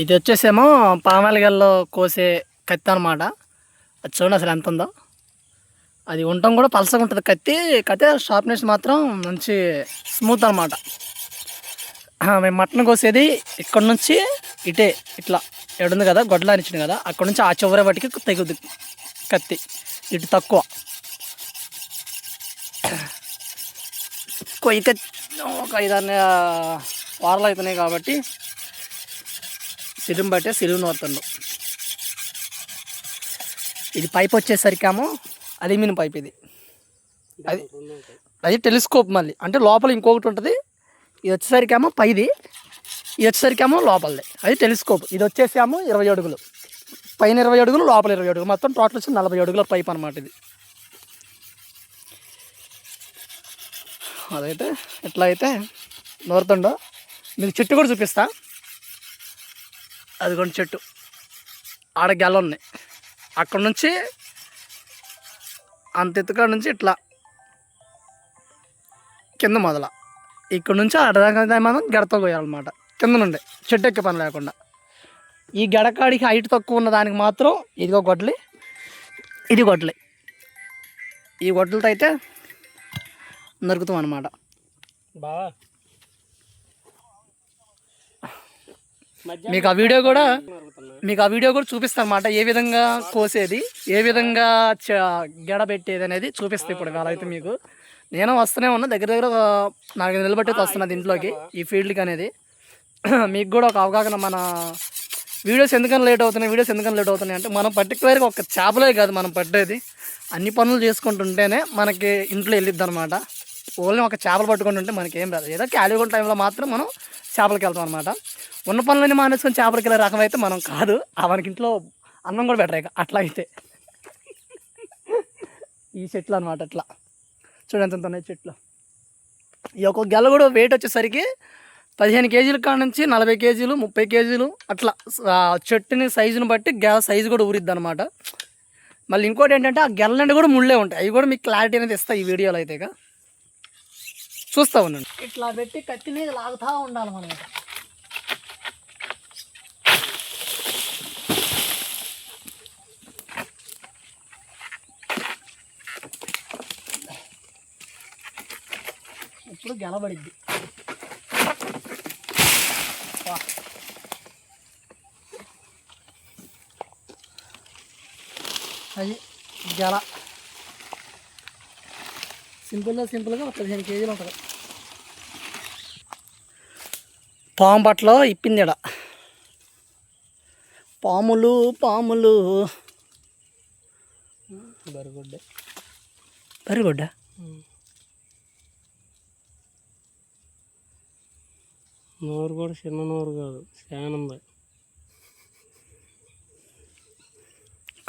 ఇది వచ్చేసేమో పామాయిల్ కోసే కత్తి అనమాట. అది చూడండి అసలు ఎంత ఉందో. అది ఉండటం కూడా పలసగా ఉంటుంది కత్తి షార్ప్నెస్ మాత్రం మంచి స్మూత్ అనమాట. మేము మటన్ కోసేది ఇక్కడ నుంచి ఇటే ఇట్లా ఎడుంది కదా గొడ్డలా ఇచ్చింది కదా, అక్కడ నుంచి ఆ చివరి వాటికి తెగుద్ది కత్తి. ఇటు తక్కువ కొయ్య ఒక 5-6 వారాలు అవుతున్నాయి కాబట్టి సిలువుని బట్టే సిలువుని వస్తుండు. ఇది పైప్ వచ్చేసరికేమో అల్యూమినియం పైప్. ఇది అది టెలిస్కోప్. మళ్ళీ అంటే లోపల ఇంకొకటి ఉంటుంది. ఇది వచ్చేసరికేమో పైది, ఇది వచ్చేసరికేమో లోపలది. అది టెలిస్కోప్. ఇది వచ్చేసేమో 20 అడుగులు, పైన 20 అడుగులు, లోపల 20 అడుగులు, మొత్తం టోటల్ వచ్చి 40 అడుగుల పైప్ అనమాట ఇది. అదైతే ఎట్లా అయితే నూరుతుండో మీకు చెట్టు కూడా చూపిస్తా. అది కొన్ని చెట్టు ఆడ గెల ఉన్నాయి. అక్కడ నుంచి అంత ఎత్తుకాడ నుంచి ఇట్లా కింద మొదల ఇక్కడ నుంచి అడదాకా మనం గడతో పోయాలన్నమాట. కింద నుండి చెట్టు ఎక్కే పని లేకుండా. ఈ గడకాడికి హైట్ తక్కువ ఉన్న దానికి మాత్రం ఇదిగో గొడ్డలి, ఇది గొడ్డలి. ఈ గొడ్డలతో అయితే నరుకుతాం అన్నమాట. మీకు ఆ వీడియో కూడా చూపిస్తాను అన్నమాట. ఏ విధంగా కోసేది, ఏ విధంగా గెడ పెట్టేది అనేది చూపిస్తాను ఇప్పుడు. వేళ అయితే మీకు నేను వస్తూనే ఉన్నా, దగ్గర 4 నెలలు బట్టి వస్తున్నది ఇంట్లోకి, ఈ ఫీల్డ్కి అనేది. మీకు కూడా ఒక అవగాహన. మన వీడియోస్ ఎందుకని లేట్ అవుతున్నాయి అంటే మనం పర్టికులర్గా ఒక చేపలే కాదు మనం పట్టేది, అన్ని పనులు చేసుకుంటుంటేనే మనకి ఇంట్లో వెళ్ళిద్ది అనమాట. ఓన్లీ ఒక చేపలు పట్టుకుంటుంటే మనకి ఏం రాదు. ఏదో ఖాళీగా టైంలో మాత్రం మనం చేపలకి వెళ్తాం అనమాట. ఉన్న పనులన్నీ మానేసుకొని చేపలకి వెళ్ళే రకం అయితే మనం కాదు. మనకి ఇంట్లో అన్నం కూడా బెటర్ ఇక అట్లా అయితే. ఈ చెట్లు అనమాట. అట్లా చూడండి ఎంత ఉన్నాయి చెట్లు. ఈ ఒక గెల కూడా వెయిట్ వచ్చేసరికి 15 కేజీల కాడ నుంచి 40 కేజీలు, 30 కేజీలు అట్లా. చెట్టుని సైజుని బట్టి గెల సైజు కూడా ఊరిద్ది అనమాట. మళ్ళీ ఇంకోటి ఏంటంటే ఆ గెల నుండి కూడా ముళ్ళే ఉంటాయి. అవి కూడా మీకు క్లారిటీ అనేది ఇస్తాయి ఈ వీడియోలో అయితే. ఇక చూస్తూ ఉండండి. ఇట్లా పెట్టి కత్తిని లాగుతూ ఉండాలి మనం. ఇప్పుడు గెలబడిద్ది. అది గెల సింపుల్గా 15 కేజీలు ఉంటుంది. పాము బట్టలో ఇప్పింది ఇడ. పాములు బరిగొడ్డ నోరు కూడా చిన్న నోరు కాదు, శానంది.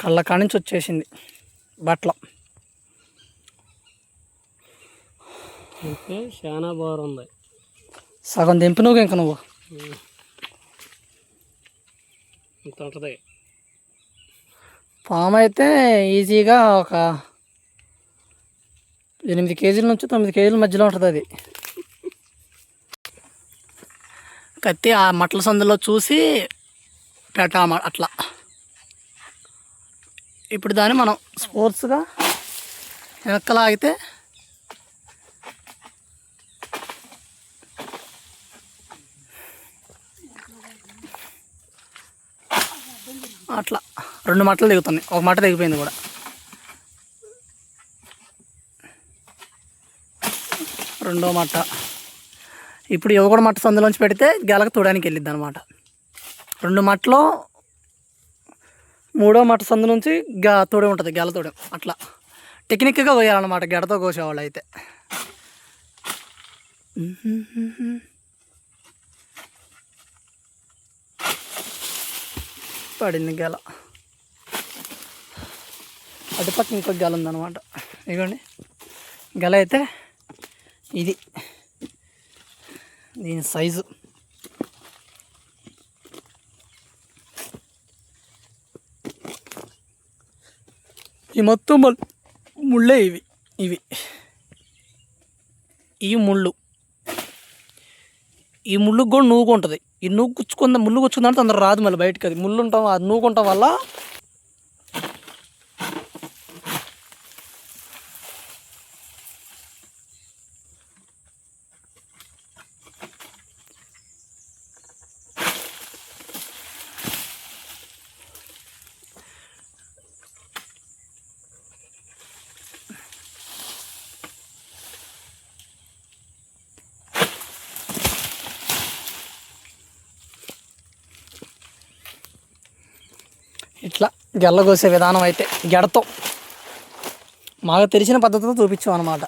కళ్ళ కానించి వచ్చేసింది బట్టలు. అంటే చాలా బాగుంది. సగం దింపి నువ్వు ఇంక నువ్వు ఇంత ఉంటుంది. పాము అయితే ఈజీగా ఒక 8 కేజీల నుంచి 9 కేజీల మధ్యలో ఉంటుంది అది. కత్తి ఆ మట్ల సందులో చూసి పెట్టామ అట్లా. ఇప్పుడు దాన్ని మనం స్పోర్ట్స్గా వెనక్కలాగితే అట్లా 2 మట్టలు దిగుతున్నాయి. ఒక మట్ట దిగిపోయింది కూడా. రెండో మట్ట. ఇప్పుడు ఇవి కూడా మట్ట సందులోంచి పెడితే గెలకు తోడానికి వెళ్ళిద్ది అనమాట. 2 మట్టలో 3వ మట్ట సందు నుంచి తోడే ఉంటుంది, గెల తోడే. అట్లా టెక్నిక్గా కోయాలన్నమాట గెడతో కోసేవాళ్ళు అయితే. పడింది గెల. అటుపక్క ఇంకొక గెల ఉందన్నమాట. ఇదిగోండి గెల అయితే ఇది, దీని సైజు. ఈ మొత్తం ముళ్ళే ఇవి ముళ్ళు. ఈ ముళ్ళుకు కూడా నూగు ఉంటుంది. ఈ నూగు ముళ్ళు గుచ్చుకుందంటే తొందర రాదు మళ్ళీ బయటకు. అది ముళ్ళు ఉంటాం, అది నూగుంటాం వల్ల ఇట్లా గెల్ల కోసే విధానం అయితే గెడతో మాకు తెలిసిన పద్ధతితో చూపించాం అన్నమాట.